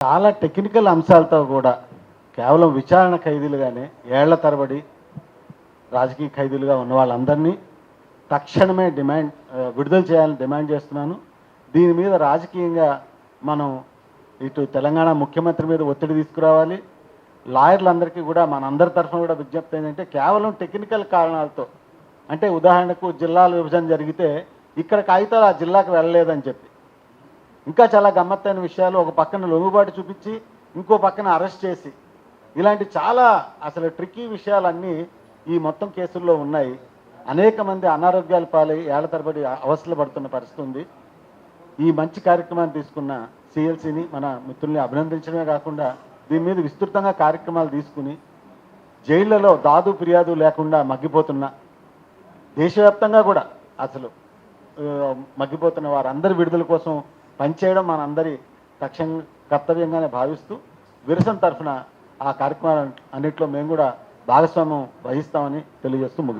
చాలా టెక్నికల్ అంశాలతో కూడా కేవలం విచారణ ఖైదీలుగానే ఏళ్ల తరబడి రాజకీయ ఖైదీలుగా ఉన్న వాళ్ళందరినీ తక్షణమే విడుదల చేయాలని డిమాండ్ చేస్తున్నాను. దీని మీద రాజకీయంగా మనం ఇటు తెలంగాణ ముఖ్యమంత్రి మీద ఒత్తిడి తీసుకురావాలి. లాయర్లందరికీ కూడా మనందరి తరఫున కూడా విజ్ఞప్తి ఏంటంటే కేవలం టెక్నికల్ కారణాలతో, అంటే ఉదాహరణకు జిల్లాల విభజన జరిగితే ఇక్కడ కాగితాలు ఆ జిల్లాకు వెళ్ళలేదని చెప్పి, ఇంకా చాలా గమ్మత్తైన విషయాలు, ఒక పక్కన లొంగుబాటు చూపించి ఇంకో పక్కన అరెస్ట్ చేసి, ఇలాంటి చాలా అసలు ట్రిక్కీ విషయాలన్నీ ఈ మొత్తం కేసుల్లో ఉన్నాయి. అనేక మంది అనారోగ్యాల పాలై ఏళ్ల తరబడి అవస్థలు పడుతున్న పరిస్థితి ఉంది. ఈ మంచి కార్యక్రమాన్ని తీసుకున్న సిఎల్సిని మన మిత్రుల్ని అభినందించడమే కాకుండా దీని మీద విస్తృతంగా కార్యక్రమాలు తీసుకుని జైళ్లలో దాదు ఫిర్యాదు లేకుండా మగ్గిపోతున్న, దేశవ్యాప్తంగా కూడా అసలు మగ్గిపోతున్న వారందరి విడుదల కోసం పనిచేయడం మనందరి కర్తవ్యంగానే భావిస్తూ విరసన తరఫున ఆ కార్యక్రమాలు అన్నింటిలో మేము కూడా భాగస్వామ్యం వహిస్తామని తెలియజేస్తూ ముగిస్తాం.